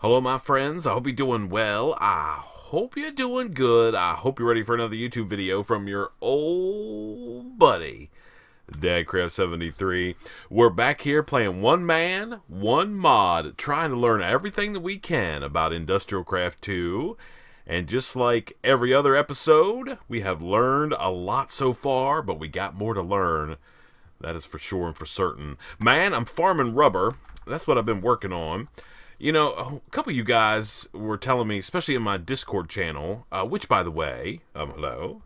Hello, my friends. I hope you're doing well. I hope you're doing good. I hope you're ready for another YouTube video from your old buddy, DadCraft73. We're back here playing one man, one mod, trying to learn everything that we can about IndustrialCraft 2. And just like every other episode, we have learned a lot so far, but we got more to learn. That is for sure and for certain. Man, I'm farming rubber. That's what I've been working on. You know, a couple of you guys were telling me, especially in my Discord channel, which, by the way, hello.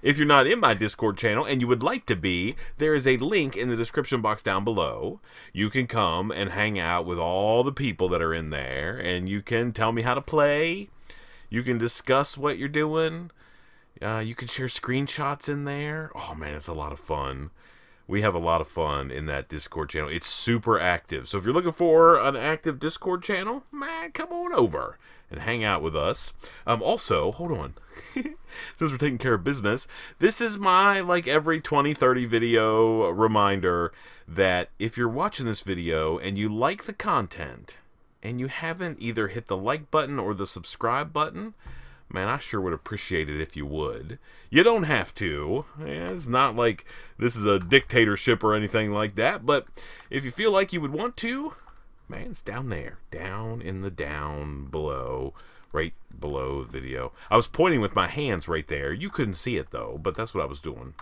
If you're not in my Discord channel and you would like to be, there is a link in the description box down below. You can come and hang out with all the people that are in there, and you can tell me how to play. You can discuss what you're doing. You can share screenshots in there. Oh, man, it's a lot of fun. We have a lot of fun in that Discord channel. It's super active. So if you're looking for an active Discord channel, man, come on over and hang out with us. Also, hold on. Since we're taking care of business, this is my, like, every 20, 30 video reminder that if you're watching this video and you like the content and you haven't either hit the like button or the subscribe button, man, I sure would appreciate it if you would. You don't have to. It's not like this is a dictatorship or anything like that, but if you feel like you would want to, man, it's down there. Down in the down below, right below the video. I was pointing with my hands right there. You couldn't see it, though, but that's what I was doing.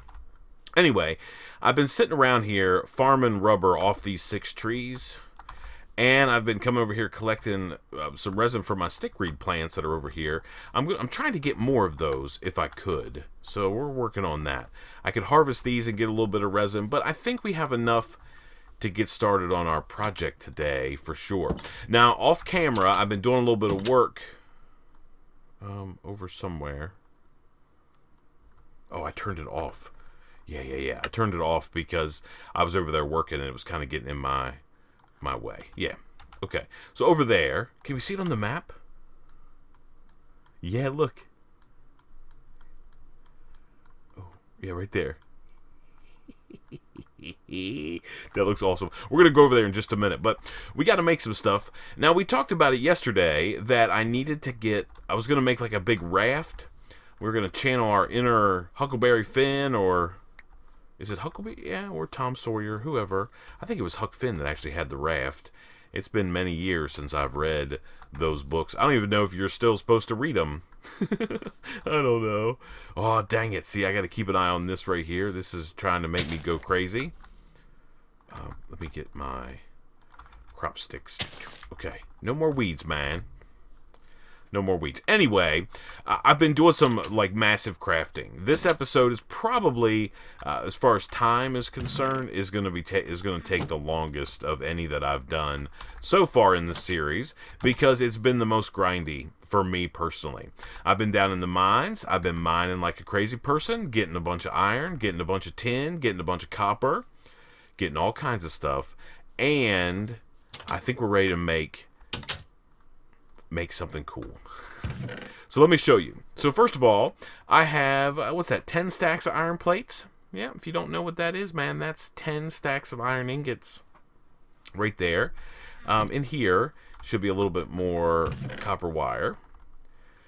Anyway, I've been sitting around here farming rubber off these 6 trees. And I've been coming over here collecting some resin for my stickweed plants that are over here. I'm trying to get more of those if I could. So we're working on that. I could harvest these and get a little bit of resin, but I think we have enough to get started on our project today for sure. Now, off camera, I've been doing a little bit of work over somewhere. Oh, I turned it off. Yeah. I turned it off because I was over there working and it was kind of getting in my way. Yeah. Okay. So over there, can we see it on the map? Yeah, look. Oh, yeah, right there. That looks awesome. We're going to go over there in just a minute, but we got to make some stuff. Now, we talked about it yesterday that I needed to get, I was going to make like a big raft. We're going to channel our inner Huckleberry Finn, or is it Huckleberry? Yeah, or Tom Sawyer, whoever. I think it was Huck Finn that actually had the raft. It's been many years since I've read those books. I don't even know if you're still supposed to read them. I don't know. Oh, dang it. See, I got to keep an eye on this right here. This is trying to make me go crazy. Let me get my crop sticks. Okay. No more weeds, man. No more weeds. Anyway, I've been doing some like massive crafting. This episode is probably, as far as time is concerned, is going to take the longest of any that I've done so far in the series because it's been the most grindy for me personally. I've been down in the mines. I've been mining like a crazy person, getting a bunch of iron, getting a bunch of tin, getting a bunch of copper, getting all kinds of stuff, and I think we're ready to make something cool. So let me show you. So first of all, I have, what's that, 10 stacks of iron plates? Yeah, if you don't know what that is, man, that's 10 stacks of iron ingots right there. In here should be a little bit more copper wire.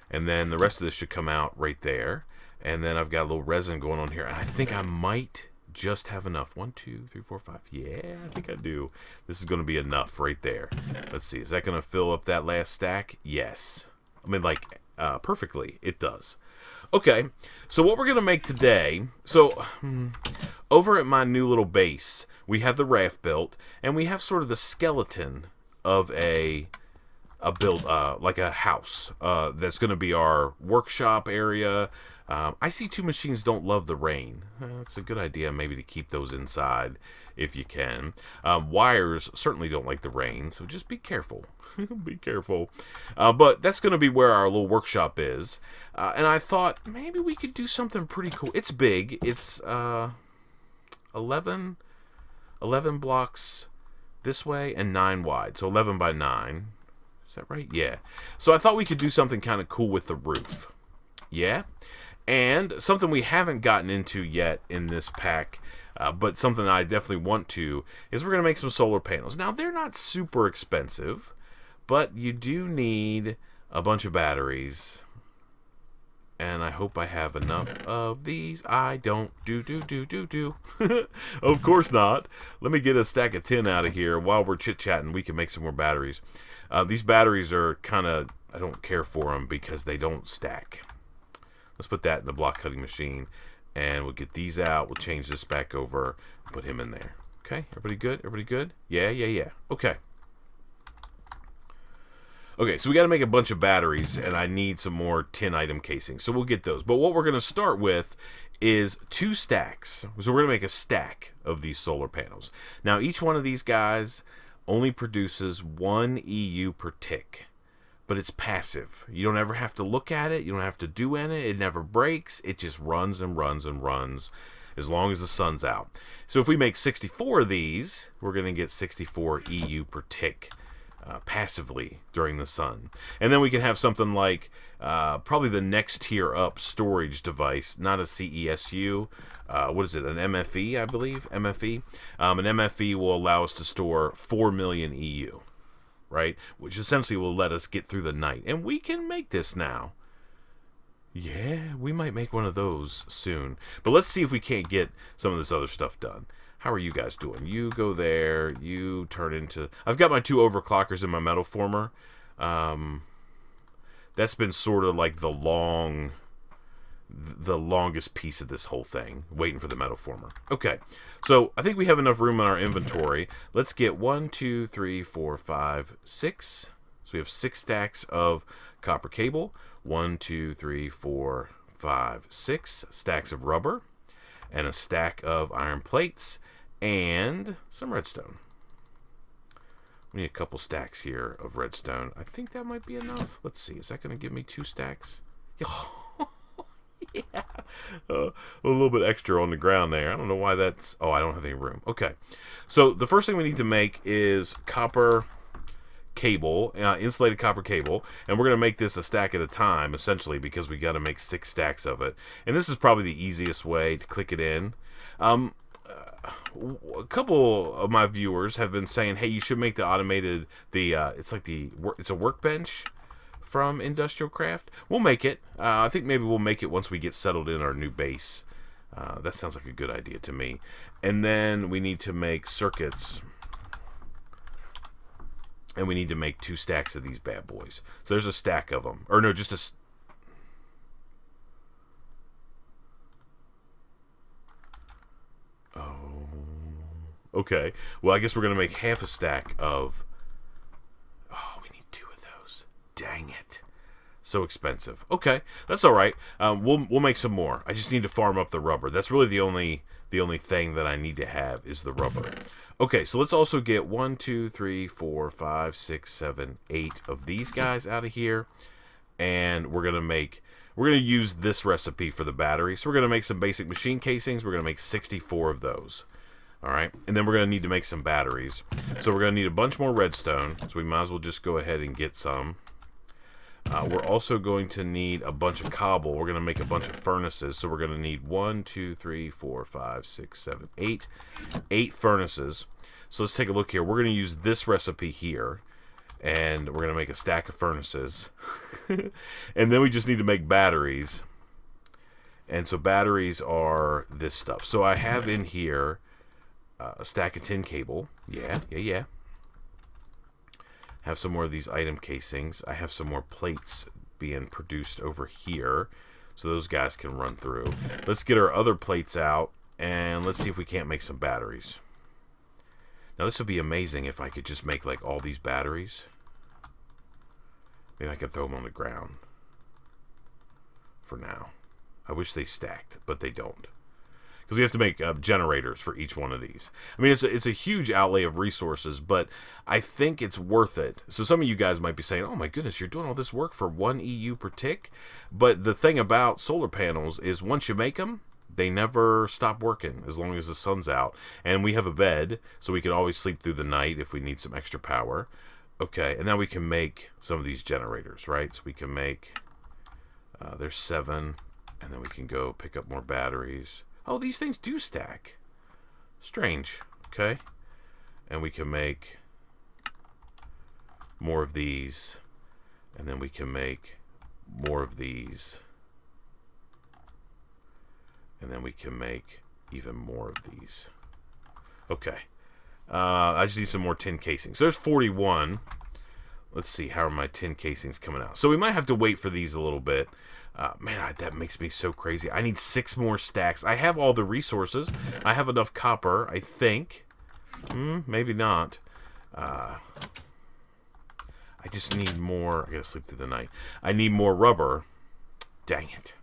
And then the rest of this should come out right there. And then I've got a little resin going on here. And I think I might just have enough. 1, 2, 3, 4, 5. Yeah, I think I do. This is going to be enough right there. Let's see. Is that going to fill up that last stack? Yes. I mean, like, perfectly. It does. Okay. So what we're going to make today. So over at my new little base, we have the raft built, and we have sort of the skeleton of a build, like a house. That's going to be our workshop area. IC2 machines don't love the rain. It's a good idea maybe to keep those inside if you can. Wires certainly don't like the rain, so just be careful. Be careful. But that's going to be where our little workshop is. And I thought maybe we could do something pretty cool. It's big. It's 11 blocks this way and 9 wide. So 11 by 9. Is that right? Yeah. So I thought we could do something kind of cool with the roof. Yeah? And something we haven't gotten into yet in this pack, but something I definitely want to, is we're going to make some solar panels. Now, they're not super expensive, But you do need a bunch of batteries. And I hope I have enough of these. I don't. Do. Of course not. Let me get a stack of tin out of here. While we're chit-chatting, we can make some more batteries. These batteries are kind of, I don't care for them because they don't stack. Let's put that in the block cutting machine. And we'll get these out. We'll change this back over. Put him in there. Okay, everybody good? Everybody good? Yeah. Okay. Okay, so we got to make a bunch of batteries, and I need some more tin item casings. So we'll get those. But what we're going to start with is 2 stacks. So we're going to make a stack of these solar panels. Now, each one of these guys only produces 1 EU per tick. But it's passive. You don't ever have to look at it. You don't have to do anything. It never breaks. It just runs and runs and runs as long as the sun's out. So if we make 64 of these, we're going to get 64 EU per tick. Passively during the sun. And then we can have something like probably the next tier up storage device, not a CESU. What is it? An MFE, I believe. MFE. An MFE will allow us to store 4 million EU, right? Which essentially will let us get through the night. And we can make this now. Yeah, we might make one of those soon. But let's see if we can't get some of this other stuff done. How are you guys doing? You go there. You turn into... I've got my 2 overclockers in my metal former. That's been sort of like the longest piece of this whole thing, waiting for the metal former. Okay, so I think we have enough room in our inventory. Let's get 1, 2, 3, 4, 5, 6. So we have 6 stacks of copper cable. 1, 2, 3, 4, 5, 6 stacks of rubber. And a stack of iron plates, and some redstone. We need a couple stacks here of redstone. I think that might be enough. Let's see. Is that going to give me 2 stacks? Yeah. A little bit extra on the ground there. I don't know why that's... Oh, I don't have any room. Okay. So the first thing we need to make is copper cable, insulated copper cable, and we're going to make this a stack at a time, essentially, because we got to make 6 stacks of it. And this is probably the easiest way to click it in. A couple of my viewers have been saying, hey, you should make the automated, it's a workbench from IndustrialCraft. We'll make it. I think maybe we'll make it once we get settled in our new base. That sounds like a good idea to me. And then we need to make circuits. And we need to make 2 stacks of these bad boys. So there's a stack of them. Or no, just a... Oh. Okay. Well, I guess we're going to make half a stack of... Oh, we need 2 of those. Dang it. So expensive. Okay, that's all right. We'll make some more. I just need to farm up the rubber. That's really the only thing that I need to have is the rubber. Okay, so let's also get 1, 2, 3, 4, 5, 6, 7, 8 of these guys out of here, and we're gonna use this recipe for the battery. So we're gonna make some basic machine casings. We're gonna make 64 of those. All right, and then we're gonna need to make some batteries. So we're gonna need a bunch more redstone. So we might as well just go ahead and get some. We're also going to need a bunch of cobble. We're going to make a bunch of furnaces. So we're going to need 1, 2, 3, 4, 5, 6, 7, 8. 8 furnaces. So let's take a look here. We're going to use this recipe here. And we're going to make a stack of furnaces. And then we just need to make batteries. And so batteries are this stuff. So I have in here a stack of tin cable. Yeah. Have some more of these item casings. I have some more plates being produced over here, so those guys can run through. Let's get our other plates out, and let's see if we can't make some batteries. Now, this would be amazing if I could just make, like, all these batteries. Maybe I could throw them on the ground for now. I wish they stacked, but they don't. Because we have to make generators for each one of these. I mean, it's a huge outlay of resources, but I think it's worth it. So some of you guys might be saying, oh my goodness, you're doing all this work for 1 EU per tick? But the thing about solar panels is once you make them, they never stop working as long as the sun's out. And we have a bed, so we can always sleep through the night if we need some extra power. Okay, and now we can make some of these generators, right? So we can make, there's 7, and then we can go pick up more batteries. Oh, these things do stack. Strange. Okay. And we can make more of these, and then we can make more of these, and then we can make even more of these. Okay. I just need some more tin casings. So there's 41. Let's see, how are my tin casings coming out? So we might have to wait for these a little bit. Man, that makes me so crazy. I need 6 more stacks. I have all the resources. I have enough copper, I think. Maybe not. I just need more. I gotta sleep through the night. I need more rubber. Dang it.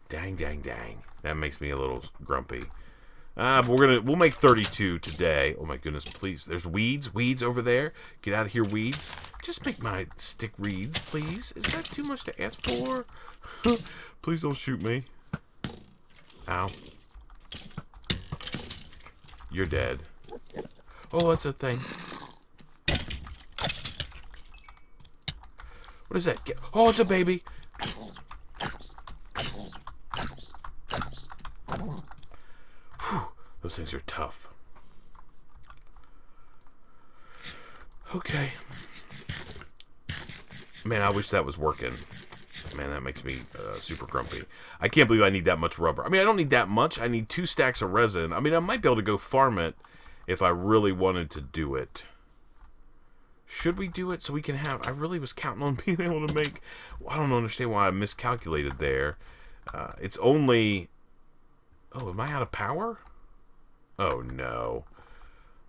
Dang, dang, dang. That makes me a little grumpy. But we'll make 32 today. Oh my goodness, please. There's weeds over there. Get out of here, weeds. Just make my stick reeds, please. Is that too much to ask for? Please don't shoot me. Ow. You're dead. Oh, that's a thing. What is that? Oh, it's a baby. Those things are tough. Okay. Man, I wish that was working. Man, that makes me super grumpy. I can't believe I need that much rubber. I mean, I don't need that much. I need 2 stacks of resin. I mean, I might be able to go farm it if I really wanted to do it. Should we do it so we can have... I really was counting on being able to make... I don't understand why I miscalculated there. It's only... Oh, am I out of power? Oh, no.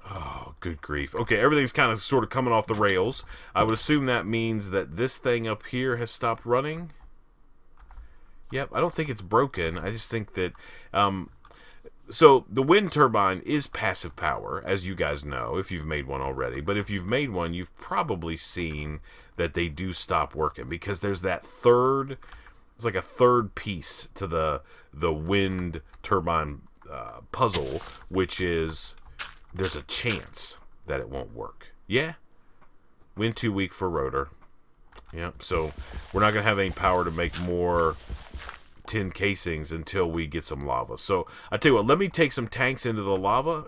Oh, good grief. Okay, everything's kind of sort of coming off the rails. I would assume that means that this thing up here has stopped running. Yep, I don't think it's broken. I just think that... so, the wind turbine is passive power, as you guys know, if you've made one already. But if you've made one, you've probably seen that they do stop working. Because there's that third... It's like a third piece to the wind turbine puzzle, which is there's a chance that it won't work. Yeah? Wind too weak for rotor. Yep, so we're not going to have any power to make more tin casings until we get some lava. So, I tell you what, let me take some tanks into the lava.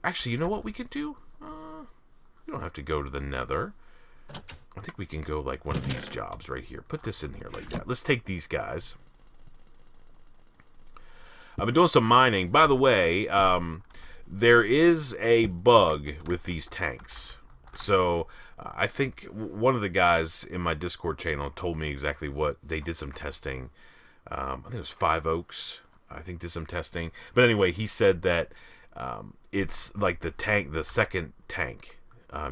Actually, you know what we can do? We don't have to go to the nether. I think we can go like one of these jobs right here. Put this in here like that. Let's take these guys. I've been doing some mining. By the way, there is a bug with these tanks. So, I think one of the guys in my Discord channel told me exactly what. They did some testing. I think it was 5 Oaks. I think did some testing. But anyway, he said that it's like the second tank.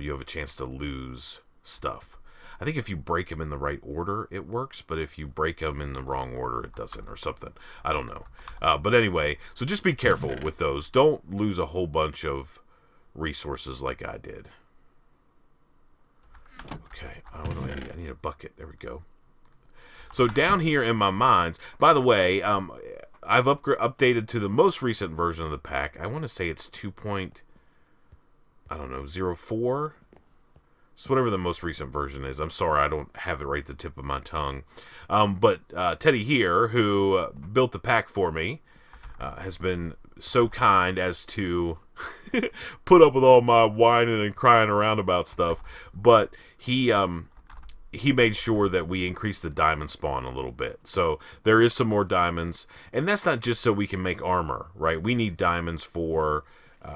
You have a chance to lose stuff. I think if you break them in the right order, it works, but if you break them in the wrong order, it doesn't, or something. I don't know. But anyway, so just be careful with those. Don't lose a whole bunch of resources like I did. Okay, what do I need? I need a bucket. There we go. So down here in my mines, by the way, I've updated to the most recent version of the pack. I want to say it's 2.04. So whatever the most recent version is. I'm sorry, I don't have it right at the tip of my tongue. But Teddy here, who built the pack for me, has been so kind as to put up with all my whining and crying around about stuff. But he made sure that we increased the diamond spawn a little bit. So there is some more diamonds. And that's not just so we can make armor, right? We need diamonds for...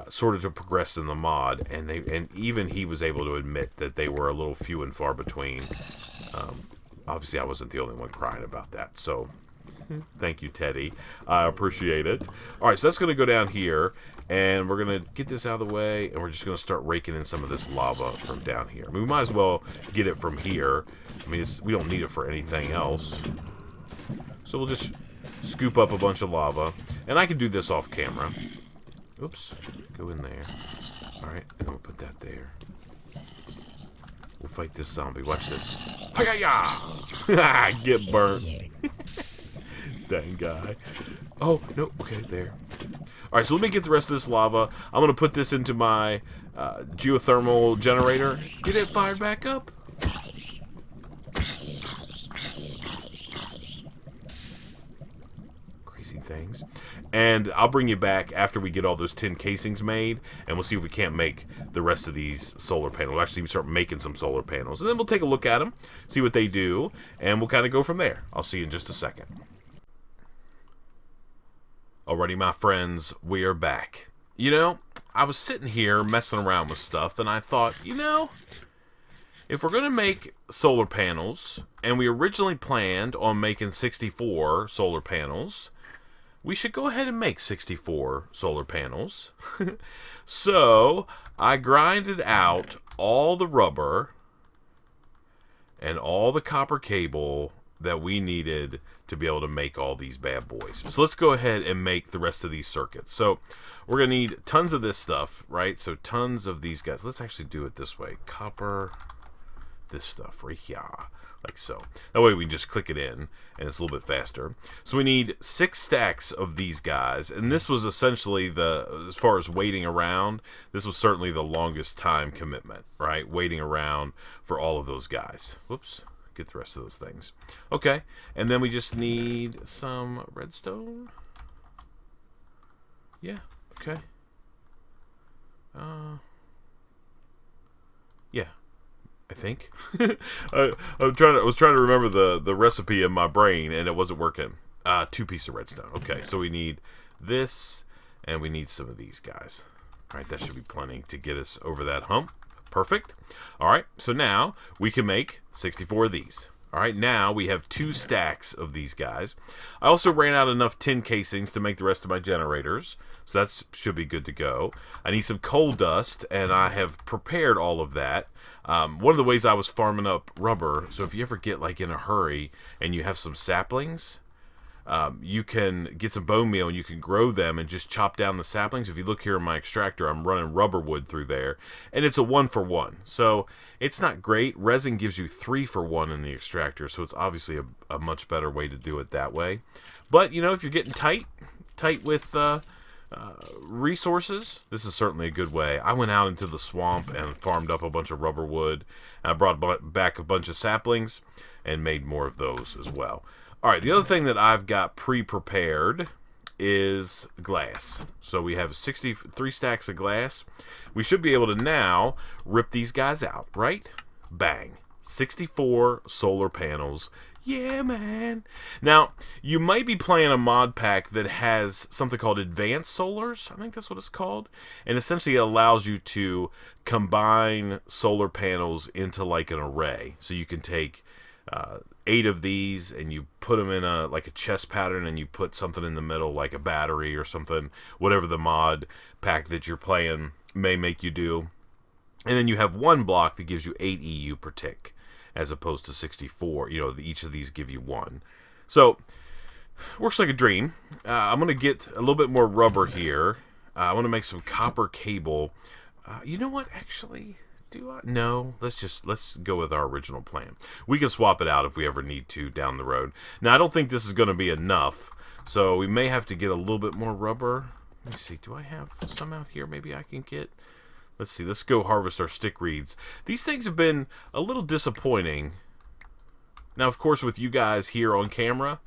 sort of to progress in the mod, and even he was able to admit that they were a little few and far between. Obviously, I wasn't the only one crying about that, so thank you, Teddy. I appreciate it. All right, so that's going to go down here, and we're going to get this out of the way, and we're just going to start raking in some of this lava from down here. I mean, we might as well get it from here. I mean, we don't need it for anything else. So we'll just scoop up a bunch of lava, and I can do this off camera. Oops, go in there. Alright, and we'll put that there. We'll fight this zombie. Watch this. Hi-ya-ya! Get burnt. Dang guy. Oh, no. Okay, there. Alright, so let me get the rest of this lava. I'm going to put this into my geothermal generator. Get it fired back up. Crazy things. And I'll bring you back after we get all those tin casings made, and we'll see if we can't make the rest of these solar panels. We'll actually start making some solar panels, and then we'll take a look at them, see what they do, and we'll kind of go from there. I'll see you in just a second. Alrighty, my friends, we are back. You know, I was sitting here messing around with stuff, and I thought, you know, if we're going to make solar panels, and we originally planned on making 64 solar panels, we should go ahead and make 64 solar panels. So, I grinded out all the rubber and all the copper cable that we needed to be able to make all these bad boys. So let's go ahead and make the rest of these circuits. So we're going to need tons of this stuff, right? So tons of these guys. Let's actually do it this way. Copper, this stuff right here, like so. That way we can just click it in, and it's a little bit faster. So we need 6 stacks of these guys, and this was essentially as far as waiting around, this was certainly the longest time commitment, right? Waiting around for all of those guys. Whoops. Get the rest of those things. Okay, and then we just need some redstone. Yeah, okay. Yeah, I think. I was trying to remember the recipe in my brain, and it wasn't working. 2 pieces of redstone. Okay, so we need this, and we need some of these guys. All right, that should be plenty to get us over that hump. Perfect. All right, so now we can make 64 of these. All right, now we have 2 stacks of these guys. I also ran out enough tin casings to make the rest of my generators, so that should be good to go. I need some coal dust, and I have prepared all of that. One of the ways I was farming up rubber, so if you ever get like in a hurry and you have some saplings, you can get some bone meal and you can grow them and just chop down the saplings. If you look here in my extractor, I'm running rubber wood through there, and it's a 1-for-1. So it's not great. Resin gives you 3-for-1 in the extractor, so it's obviously a much better way to do it that way. But, you know, if you're getting tight with resources, this is certainly a good way. I went out into the swamp and farmed up a bunch of rubber wood, and I brought back a bunch of saplings and made more of those as well. All right, the other thing that I've got pre-prepared is glass. So we have 63 stacks of glass. We should be able to now rip these guys out, right? Bang. 64 solar panels. Yeah, man. Now, you might be playing a mod pack that has something called Advanced Solars. I think that's what it's called. And essentially it allows you to combine solar panels into like an array. So you can take 8 of these, and you put them in like a chess pattern, and you put something in the middle like a battery or something, whatever the mod pack that you're playing may make you do. And then you have one block that gives you 8 EU per tick, as opposed to 64. You know, each of these give you 1. So, works like a dream. I'm going to get a little bit more rubber here. I want to make some copper cable. You know what, actually... No, let's go with our original plan. We can swap it out if we ever need to down the road. Now, I don't think this is going to be enough, so we may have to get a little bit more rubber. Let me see, do I have some out here maybe I can get? Let's see, let's go harvest our stick reeds. These things have been a little disappointing. Now, of course, with you guys here on camera,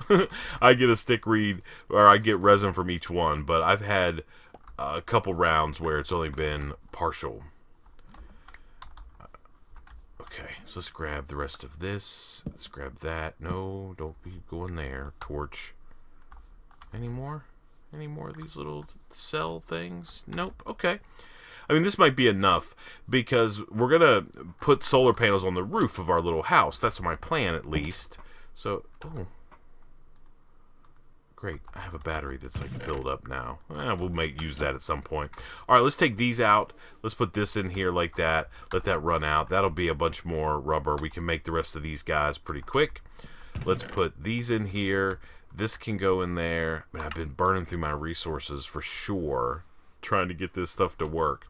I get a stick reed, or I get resin from each one, but I've had a couple rounds where it's only been partial. Okay, so let's grab the rest of this. Let's grab that. No, don't be going there. Torch. Any more? Any more of these little cell things? Nope. Okay. I mean, this might be enough because we're going to put solar panels on the roof of our little house. That's my plan, at least. So, oh. Great. I have a battery that's like filled up now. We'll use that at some point. All right, let's take these out. Let's put this in here like that. Let that run out. That'll be a bunch more rubber. We can make the rest of these guys pretty quick. Let's put these in here. This can go in there. Man, I've been burning through my resources for sure, trying to get this stuff to work.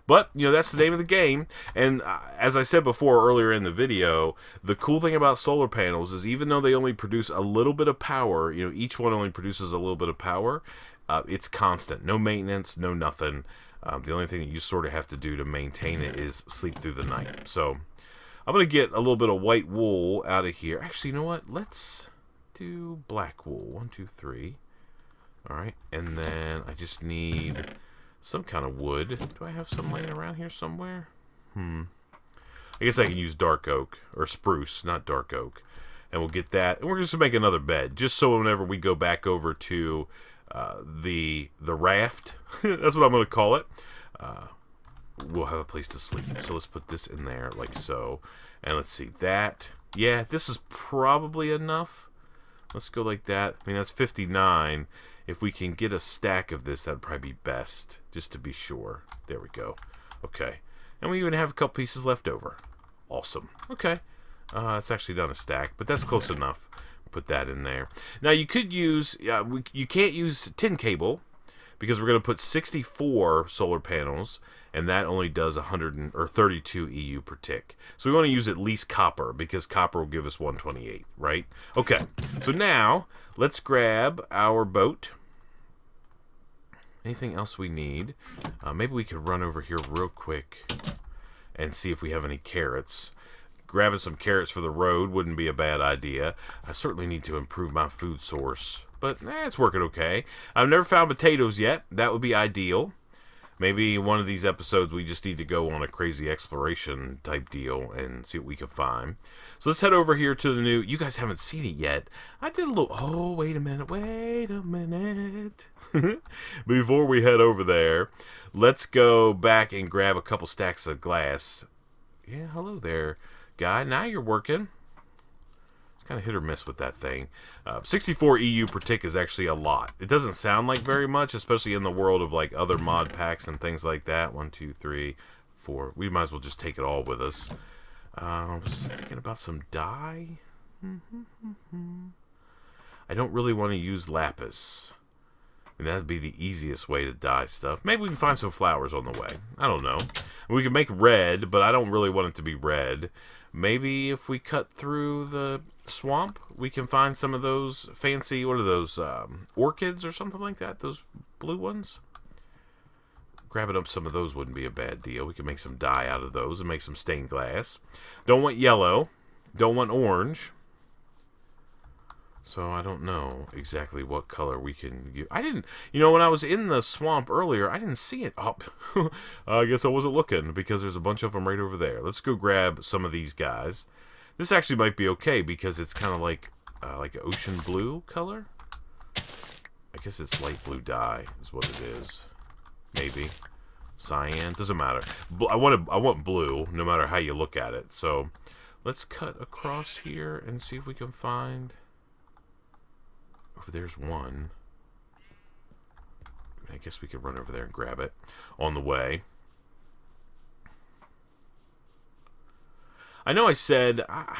But, you know, that's the name of the game. And as I said before earlier in the video, the cool thing about solar panels is even though they only produce a little bit of power, you know, each one only produces a little bit of power, it's constant. No maintenance, no nothing. The only thing that you sort of have to do to maintain it is sleep through the night. So I'm going to get a little bit of white wool out of here. Actually, you know what? Let's do black wool. 1, 2, 3. All right, and then I just need some kind of wood. Do I have some laying around here somewhere? I guess I can use dark oak, or spruce, not dark oak. And we'll get that. And we're just going to make another bed, just so whenever we go back over to the raft, that's what I'm going to call it, we'll have a place to sleep. So let's put this in there, like so. And let's see, that. Yeah, this is probably enough. Let's go like that. I mean, that's 59. If we can get a stack of this, that'd probably be best, just to be sure. There we go. Okay. And we even have a couple pieces left over. Awesome. Okay. It's actually done a stack, but that's close enough. Put that in there. Now, you could use... you can't use tin cable, because we're going to put 64 solar panels, and that only does 32 EU per tick. So we want to use at least copper, because copper will give us 128, right? Okay, so now let's grab our boat. Anything else we need? Maybe we could run over here real quick and see if we have any carrots. Grabbing some carrots for the road wouldn't be a bad idea. I certainly need to improve my food source, but it's working okay. I've never found potatoes yet. That would be ideal. Maybe one of these episodes we just need to go on a crazy exploration type deal and see what we can find. So let's head over here to the new... You guys haven't seen it yet. I did a little... Oh, wait a minute. Wait a minute. Before we head over there, let's go back and grab a couple stacks of glass. Yeah, hello there, guy. Now you're working. It's kind of hit or miss with that thing. 64 EU per tick is actually a lot. It doesn't sound like very much, especially in the world of like other mod packs and things like that. 1, 2, 3, 4. We might as well just take it all with us. I was thinking about some dye. I don't really want to use lapis. And that'd be the easiest way to dye stuff. Maybe we can find some flowers on the way. I don't know. We can make red, but I don't really want it to be red. Maybe if we cut through the swamp, we can find some of those fancy, what are those, orchids or something like that? Those blue ones? Grabbing up some of those wouldn't be a bad deal. We can make some dye out of those and make some stained glass. Don't want yellow. Don't want orange. So I don't know exactly what color we can get. I didn't, when I was in the swamp earlier, I didn't see it up. I guess I wasn't looking because there's a bunch of them right over there. Let's go grab some of these guys. This actually might be okay because it's kind of like an ocean blue color. I guess it's light blue dye is what it is. Maybe. Cyan. Doesn't matter. I want blue no matter how you look at it. So let's cut across here and see if we can find... Over there's one. I guess we could run over there and grab it on the way. I know I said... I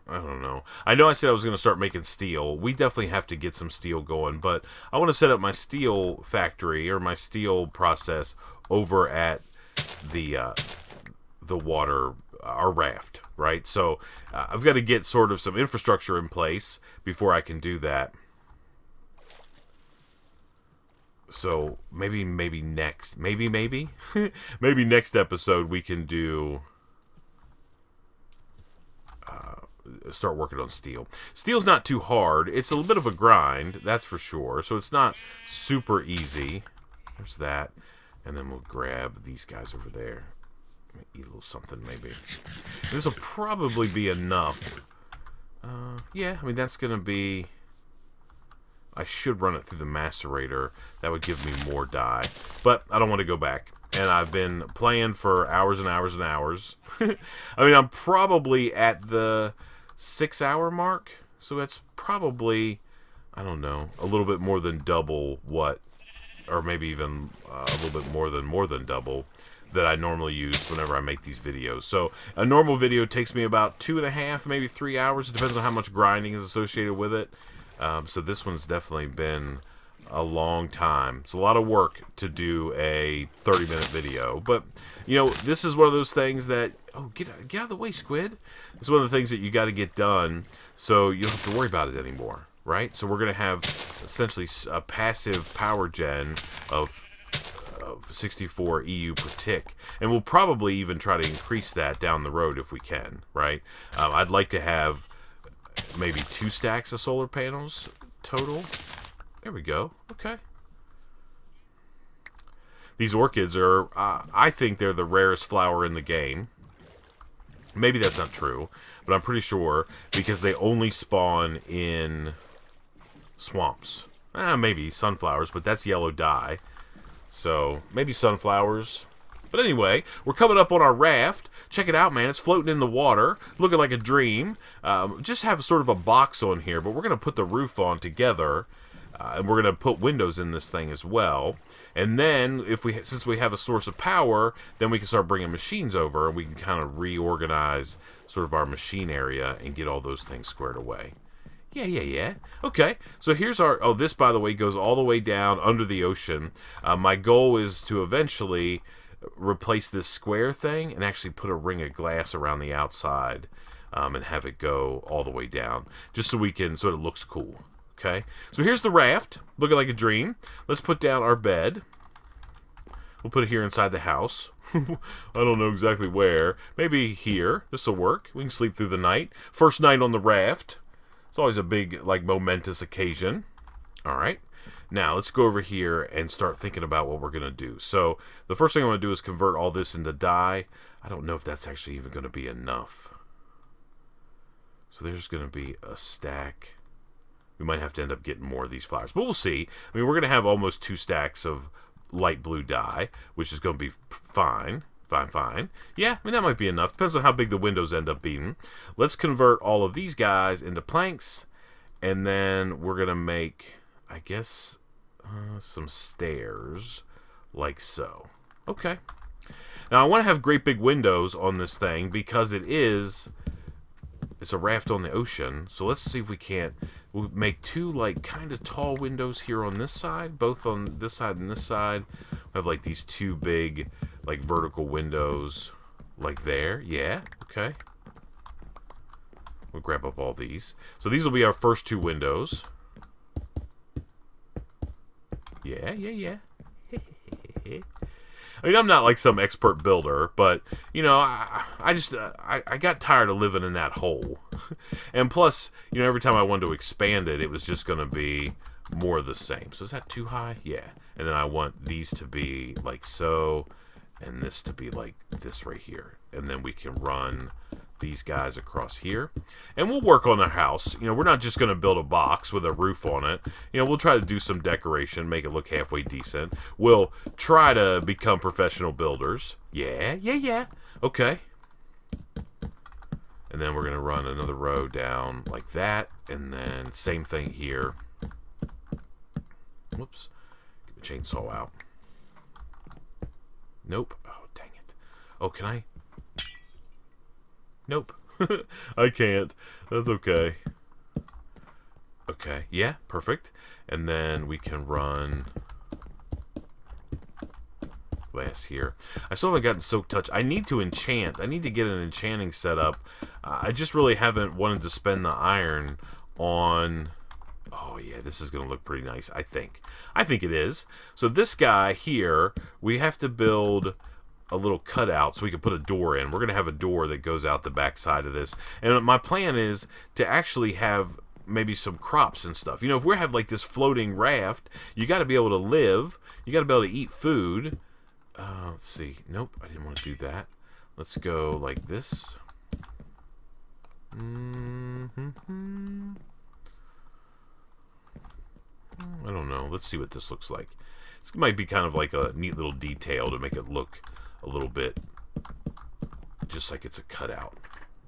don't know. I know I said I was going to start making steel. We definitely have to get some steel going, but I want to set up my steel factory or my steel process over at the water, our raft, right? So I've got to get sort of some infrastructure in place before I can do that. So maybe next, maybe maybe next episode we can do start working on steel. Steel's not too hard. It's a little bit of a grind, that's for sure. So it's not super easy. There's that, and then we'll grab these guys over there. Eat a little something maybe. This will probably be enough. Yeah, I mean that's gonna be. I should run it through the macerator. That would give me more dye. But I don't want to go back. And I've been playing for hours and hours and hours. I mean, I'm probably at the 6-hour mark. So that's probably, I don't know, a little bit more than double what, or maybe even a little bit more than double that I normally use whenever I make these videos. So a normal video takes me about 2.5, maybe 3 hours. It depends on how much grinding is associated with it. So this one's definitely been a long time. It's a lot of work to do a 30-minute video. But, this is one of those things that... Oh, get out of the way, Squid. It's one of the things that you got to get done so you don't have to worry about it anymore, right? So we're going to have essentially a passive power gen of 64 EU per tick. And we'll probably even try to increase that down the road if we can, right? I'd like to have... maybe 2 stacks of solar panels total. There we go. Okay. These orchids are, I think they're the rarest flower in the game. Maybe that's not true, but I'm pretty sure because they only spawn in swamps. Maybe sunflowers, but that's yellow dye. So, maybe sunflowers. But anyway, we're coming up on our raft. Check it out, man. It's floating in the water, looking like a dream. Just have sort of a box on here, but we're going to put the roof on together. And we're going to put windows in this thing as well. And then, since we have a source of power, then we can start bringing machines over, and we can kind of reorganize sort of our machine area and get all those things squared away. Yeah. Okay, so here's our... Oh, this, by the way, goes all the way down under the ocean. My goal is to eventually replace this square thing and actually put a ring of glass around the outside and have it go all the way down, just so we can... so it looks cool. Okay, so here's the raft, looking like a dream. Let's put down our bed. We'll put it here inside the house. I don't know exactly where. Maybe here. This will work. We can sleep through the night. First night on the raft. It's always a big, like, momentous occasion. All right. Now, let's go over here and start thinking about what we're going to do. So, the first thing I'm going to do is convert all this into dye. I don't know if that's actually even going to be enough. So, there's going to be a stack. We might have to end up getting more of these flowers, but we'll see. I mean, we're going to have almost 2 stacks of light blue dye, which is going to be fine. Fine. Yeah, I mean, that might be enough. Depends on how big the windows end up being. Let's convert all of these guys into planks, and then we're going to make, I guess, some stairs, like so. Okay. Now, I want to have great big windows on this thing because it's a raft on the ocean, so let's see if we can't... We'll make 2, like, kind of tall windows here on this side, both on this side and this side. We have, like, these 2 big, like, vertical windows, like there. Yeah, okay. We'll grab up all these. So these will be our first 2 windows. Yeah. I mean, I'm not like some expert builder, but, you know, I got tired of living in that hole. And plus, you know, every time I wanted to expand it, it was just going to be more of the same. So is that too high? Yeah. And then I want these to be like so, and this to be like this right here. And then we can run these guys across here. And we'll work on the house. You know, we're not just going to build a box with a roof on it. You know, we'll try to do some decoration, make it look halfway decent. We'll try to become professional builders. Yeah. Okay. And then we're going to run another row down like that. And then same thing here. Whoops. Get the chainsaw out. Nope. Oh, dang it. Oh, can I? Nope. I can't. That's okay. Okay. Yeah, perfect. And then we can run glass here. I still haven't gotten Soak Touch. I need to enchant. I need to get an enchanting setup. I just really haven't wanted to spend the iron on... Oh, yeah, this is going to look pretty nice, I think. I think it is. So this guy here, we have to build a little cutout so we can put a door in. We're going to have a door that goes out the back side of this. And my plan is to actually have maybe some crops and stuff. You know, if we have like this floating raft, you got to be able to live. You got to be able to eat food. Let's see. Nope, I didn't want to do that. Let's go like this. I don't know. Let's see what this looks like. This might be kind of like a neat little detail to make it look a little bit just like it's a cutout.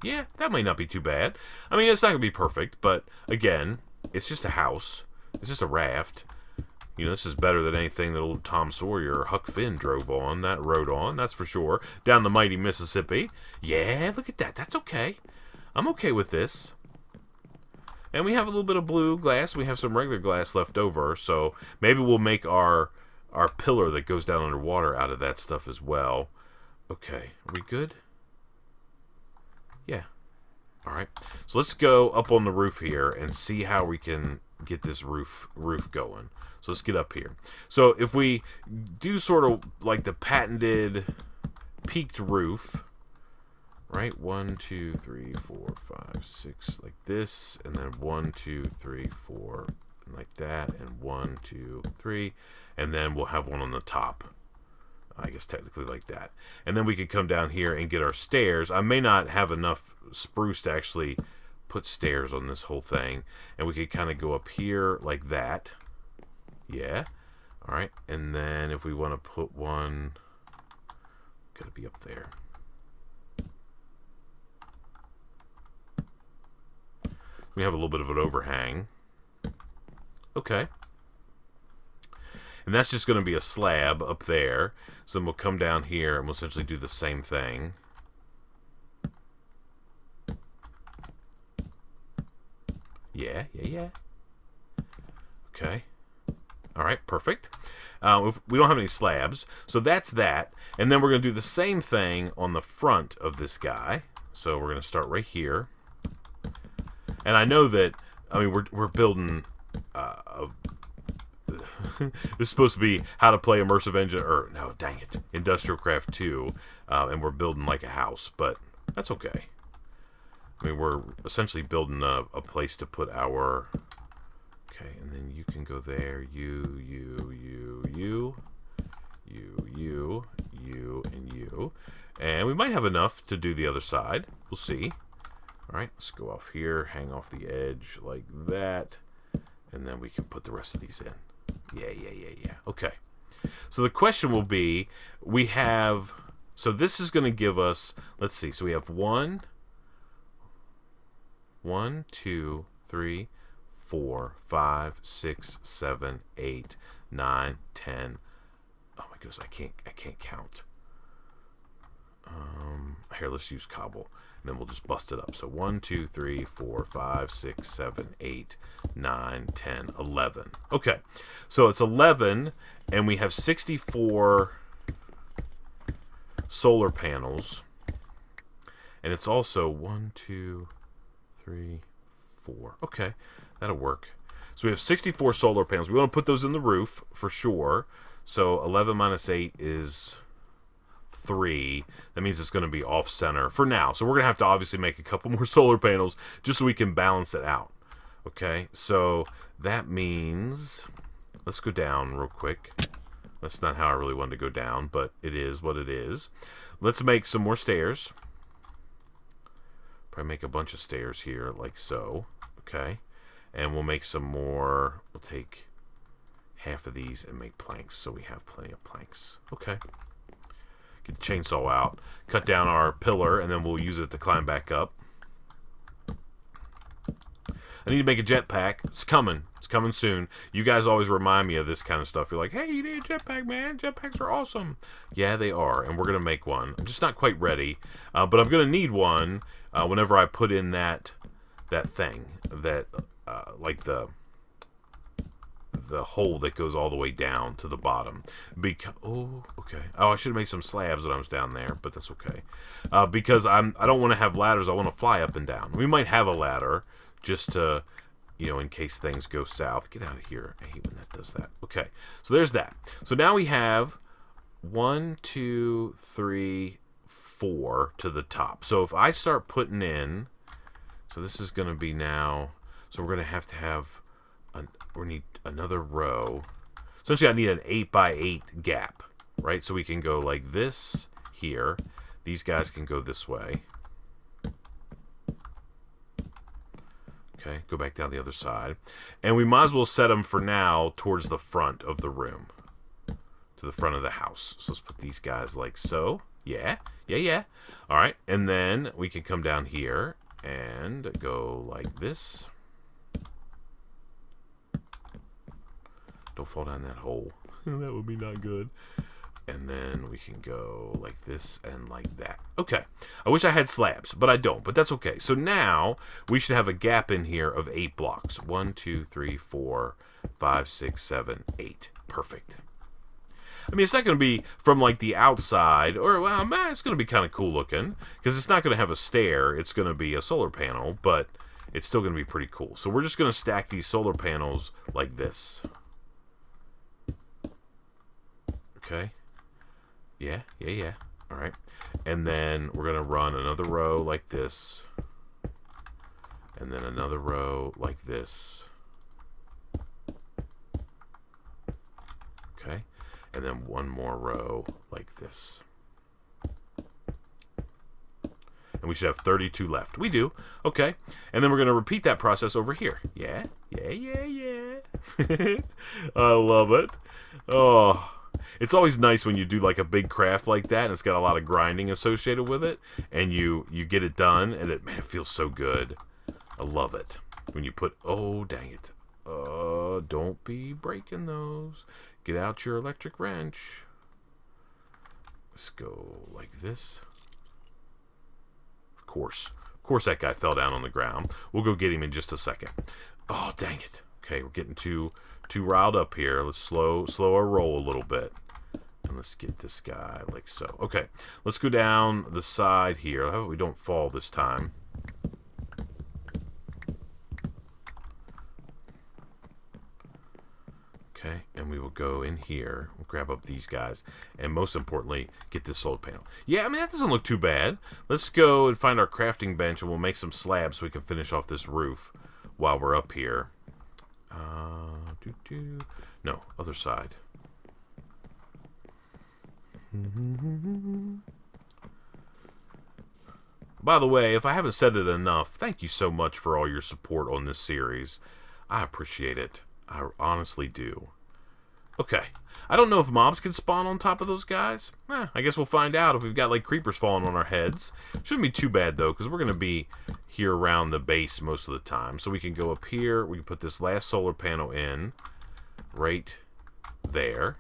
Yeah, that might not be too bad. I mean, it's not going to be perfect, but again, it's just a house. It's just a raft. You know, this is better than anything that old Tom Sawyer or Huck Finn rode on, that's for sure. Down the mighty Mississippi. Yeah, look at that. That's okay. I'm okay with this. And we have a little bit of blue glass. We have some regular glass left over, so maybe we'll make our pillar that goes down underwater out of that stuff as well. Okay, are we good? Yeah. All right. So let's go up on the roof here and see how we can get this roof going. So let's get up here. So if we do sort of like the patented peaked roof, right? 1, 2, 3, 4, 5, 6, like this, and then 1, 2, 3, 4, like that, and 1, 2, 3, and then we'll have one on the top. I guess technically like that. And then we could come down here and get our stairs. I may not have enough spruce to actually put stairs on this whole thing. And we could kind of go up here like that. Yeah. All right. And then if we want to put one, gotta be up there. We have a little bit of an overhang. Okay. And that's just going to be a slab up there. So then we'll come down here and we'll essentially do the same thing. Yeah. Okay. All right, perfect. We don't have any slabs, so that's that. And then we're going to do the same thing on the front of this guy. So we're going to start right here. And I know that, I mean, we're building... this is supposed to be how to play immersive engine, or no, dang it, IndustrialCraft 2, and we're building like a house, but that's okay. I mean, we're essentially building a place to put our... Okay, and then you can go there, you, and you. And we might have enough to do the other side. We'll see. All right, let's go off here, hang off the edge like that, and then we can put the rest of these in. Yeah. Okay. So the question will be, we have... So this is going to give us... Let's see. So we have 1, 2, 3, 4, 5, 6, 7, 8, 9, 10. Oh my goodness, I can't count. Here, let's use cobble. And then we'll just bust it up. So 1, 2, 3, 4, 5, 6, 7, 8, 9, 10, 11. Okay. So it's 11, and we have 64 solar panels. And it's also 1, 2, 3, 4. Okay. That'll work. So we have 64 solar panels. We want to put those in the roof for sure. So 11 minus 8 is 3. That means it's going to be off center for now. So we're going to have to obviously make a couple more solar panels just so we can balance it out. Okay, so that means, let's go down real quick. That's not how I really wanted to go down, but it is what it is. Let's make some more stairs. Probably make a bunch of stairs here like so. Okay, and we'll make some more. We'll take half of these and make planks so we have plenty of planks. Okay. Get the chainsaw out, cut down our pillar, and then we'll use it to climb back up. I need to make a jetpack. It's coming. It's coming soon. You guys always remind me of this kind of stuff. You're like, hey, you need a jetpack, man. Jetpacks are awesome. Yeah, they are, and we're going to make one. I'm just not quite ready, but I'm going to need one whenever I put in that thing, that like the hole that goes all the way down to the bottom. Oh, okay. Oh, I should have made some slabs when I was down there, but that's okay. Because I don't want to have ladders. I want to fly up and down. We might have a ladder just to, you know, in case things go south. Get out of here. I hate when that does that. Okay, so there's that. So now we have 1, 2, 3, 4 to the top. So if I start putting in, so this is going to be now, so we're going to have we need another row. Essentially, I need an 8 by 8 gap, right? So we can go like this here. These guys can go this way. Okay, go back down the other side. And we might as well set them for now towards the front of the room, to the front of the house. So let's put these guys like so. Yeah. All right, and then we can come down here and go like this. Don't fall down that hole. That would be not good. And then we can go like this and like that. Okay. I wish I had slabs, but I don't. But that's okay. So now we should have a gap in here of 8 blocks. 1, 2, 3, 4, 5, 6, 7, 8. Perfect. I mean, it's not going to be from like the outside, or well, man, it's going to be kind of cool looking because it's not going to have a stair. It's going to be a solar panel, but it's still going to be pretty cool. So we're just going to stack these solar panels like this. Okay. Yeah. All right. And then we're going to run another row like this. And then another row like this. Okay, and then one more row like this. And we should have 32 left. We do. Okay. And then we're going to repeat that process over here. Yeah. I love it. Oh, it's always nice when you do like a big craft like that and it's got a lot of grinding associated with it and you get it done and it feels so good. I love it. When you put, oh, dang it. Don't be breaking those. Get out your electric wrench. Let's go like this. Of course that guy fell down on the ground. We'll go get him in just a second. Oh, dang it. Okay, we're getting too riled up here. Let's slow our roll a little bit. And let's get this guy like so. Okay, let's go down the side here. I hope we don't fall this time. Okay, and we will go in here. We'll grab up these guys. And most importantly, get this solar panel. Yeah, I mean, that doesn't look too bad. Let's go and find our crafting bench, and we'll make some slabs so we can finish off this roof while we're up here. No, other side. By the way, if I haven't said it enough, thank you so much for all your support on this series. I appreciate it. I honestly do. Okay. I don't know if mobs can spawn on top of those guys. I guess we'll find out if we've got like creepers falling on our heads. Shouldn't be too bad though, because we're going to be here around the base most of the time. So we can go up here. We can put this last solar panel in right there.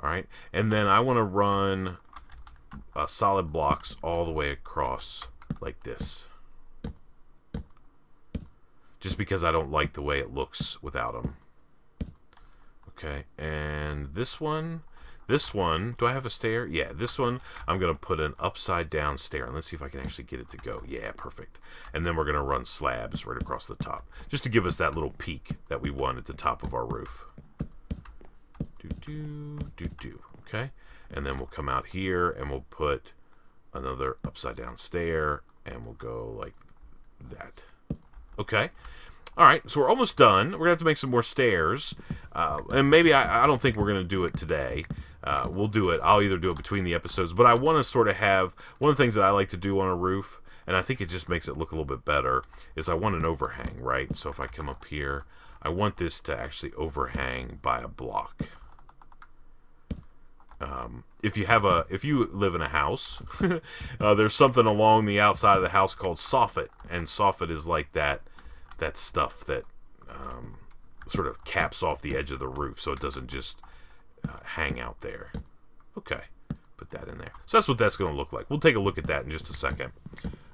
Alright. And then I want to run solid blocks all the way across like this. Just because I don't like the way it looks without them. Okay, and this one, do I have a stair? Yeah, this one, I'm going to put an upside down stair. And let's see if I can actually get it to go. Yeah, perfect. And then we're going to run slabs right across the top. Just to give us that little peak that we want at the top of our roof. Okay, and then we'll come out here and we'll put another upside down stair. And we'll go like that. Okay. All right, so we're almost done. We're going to have to make some more stairs. And maybe I don't think we're going to do it today. We'll do it. I'll either do it between the episodes. But I want to sort of have... One of the things that I like to do on a roof, and I think it just makes it look a little bit better, is I want an overhang, right? So if I come up here, I want this to actually overhang by a block. If you live in a house, there's something along the outside of the house called soffit, and soffit is like that stuff that sort of caps off the edge of the roof, so it doesn't just hang out there. Okay, put that in there. So that's what that's going to look like. We'll take a look at that in just a second.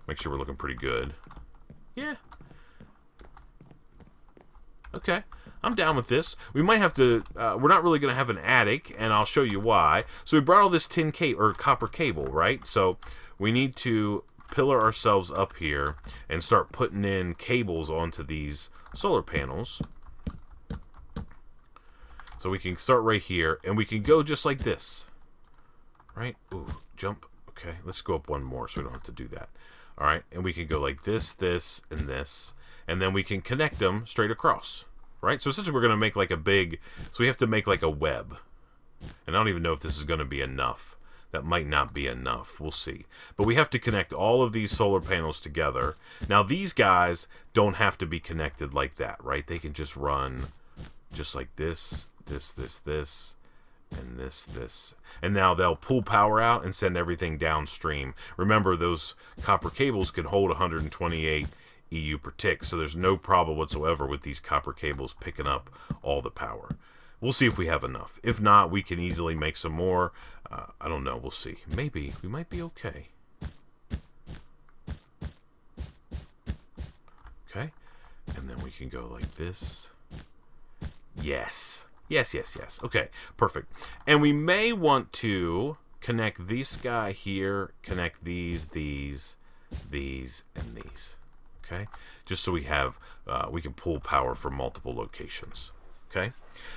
Make sure we're looking pretty good. Yeah. Okay. I'm down with this. We might have to, we're not really going to have an attic, and I'll show you why. So we brought all this tin cable, or copper cable, right? So we need to pillar ourselves up here and start putting in cables onto these solar panels. So we can start right here, and we can go just like this. Right? Ooh, jump. Okay, let's go up one more so we don't have to do that. All right, and we can go like this, this, and this, and then we can connect them straight across. Right? So essentially we're going to make like a big... So we have to make like a web. And I don't even know if this is going to be enough. That might not be enough. We'll see. But we have to connect all of these solar panels together. Now these guys don't have to be connected like that, right? They can just run just like this, this, this, this, and this, this. And now they'll pull power out and send everything downstream. Remember, those copper cables can hold 128 EU per tick, so there's no problem whatsoever with these copper cables picking up all the power. We'll see if we have enough. If not, we can easily make some more. I don't know. We'll see. Maybe. We might be okay. Okay. And then we can go like this. Yes. Yes, yes, yes. Okay. Perfect. And we may want to connect this guy here, connect these, and these. Okay, just so we have, we can pull power from multiple locations. Okay,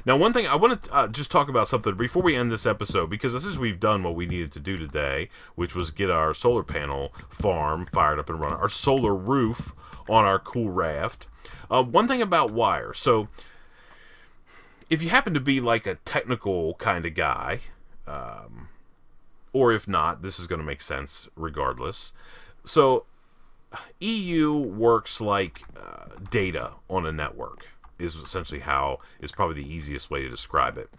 now one thing I want to just talk about something before we end this episode, because this is we've done what we needed to do today, which was get our solar panel farm fired up and running, our solar roof on our cool raft. One thing about wire, so if you happen to be like a technical kind of guy, or if not, this is going to make sense regardless. So EU works like data on a network is essentially how is probably the easiest way to describe it.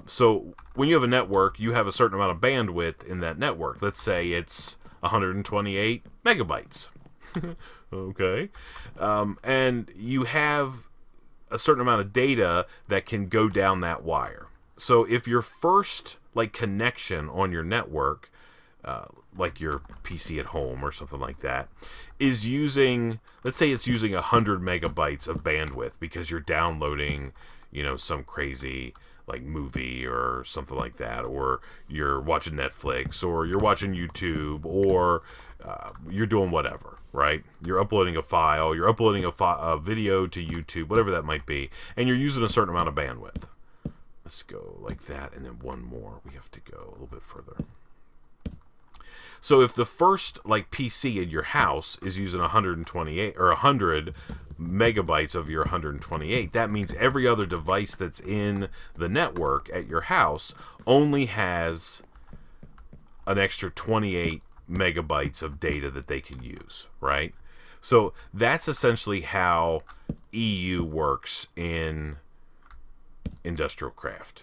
So when you have a network, you have a certain amount of bandwidth in that network. Let's say it's 128 megabytes. Okay. And you have a certain amount of data that can go down that wire. So if your first like connection on your network, like your PC at home or something like that, is using, let's say it's using 100 megabytes of bandwidth because you're downloading, you know, some crazy like movie or something like that, or you're watching Netflix, or you're watching YouTube, or you're doing whatever, right? You're uploading a file, you're uploading a video to YouTube, whatever that might be, and you're using a certain amount of bandwidth. Let's go like that, and then one more. We have to go a little bit further. So if the first like PC in your house is using 128 or 100 megabytes of your 128, that means every other device that's in the network at your house only has an extra 28 megabytes of data that they can use, right? So that's essentially how EU works in IndustrialCraft.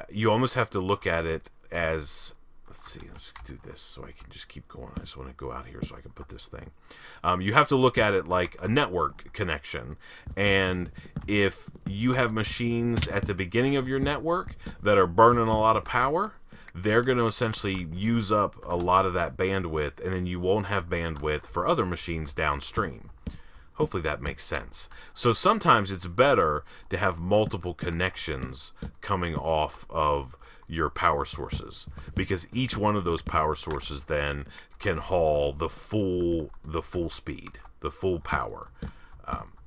You almost have to look at it as, let's see, let's do this so I can just keep going. I just want to go out here so I can put this thing. You have to look at it like a network connection. And if you have machines at the beginning of your network that are burning a lot of power, they're going to essentially use up a lot of that bandwidth, and then you won't have bandwidth for other machines downstream. Hopefully that makes sense. So sometimes it's better to have multiple connections coming off of your power sources, because each one of those power sources then can haul the full speed, the full power.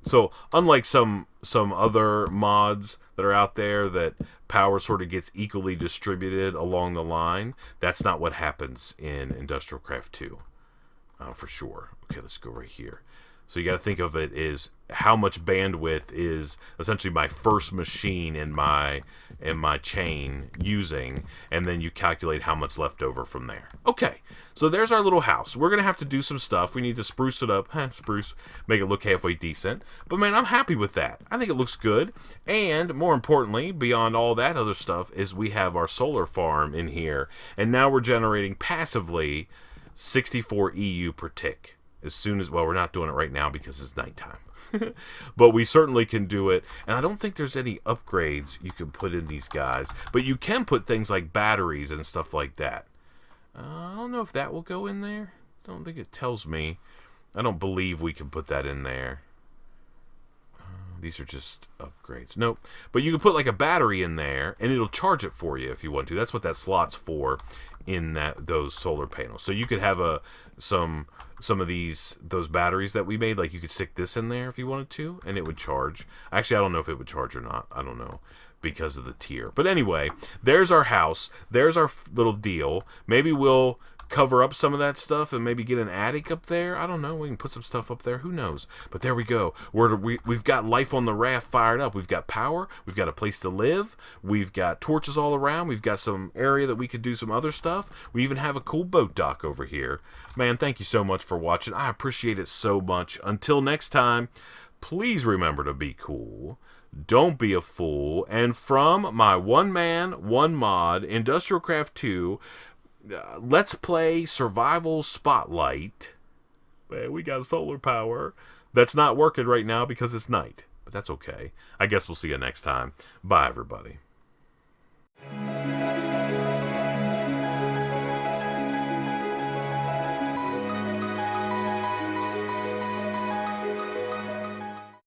So unlike some other mods that are out there that power sort of gets equally distributed along the line, that's not what happens in IndustrialCraft 2, for sure. Okay, let's go right here. So you got to think of it as how much bandwidth is essentially my first machine in my chain using, and then you calculate how much left over from there. Okay, so there's our little house. We're going to have to do some stuff. We need to spruce it up, make it look halfway decent. But man, I'm happy with that. I think it looks good. And more importantly, beyond all that other stuff, is we have our solar farm in here. And now we're generating passively 64 EU per tick. As soon as, well, we're not doing it right now because it's nighttime. But we certainly can do it. And I don't think there's any upgrades you can put in these guys. But you can put things like batteries and stuff like that. I don't know if that will go in there. I don't think it tells me. I don't believe we can put that in there. These are just upgrades. Nope. But you can put like a battery in there, and it'll charge it for you if you want to. That's what that slot's for in those solar panels. So you could have some of those batteries that we made. Like you could stick this in there if you wanted to, and it would charge. Actually, I don't know if it would charge or not. I don't know because of the tier. But anyway, there's our house. There's our little deal. Maybe we'll cover up some of that stuff and maybe get an attic up there. I don't know. We can put some stuff up there. Who knows? But there we go. We've got life on the raft fired up. We've got power. We've got a place to live. We've got torches all around. We've got some area that we could do some other stuff. We even have a cool boat dock over here. Man, thank you so much for watching. I appreciate it so much. Until next time, please remember to be cool. Don't be a fool. And from my one man, one mod, IndustrialCraft 2, Let's Play Survival Spotlight. Man, we got solar power. That's not working right now because it's night. But that's okay. I guess we'll see you next time. Bye, everybody.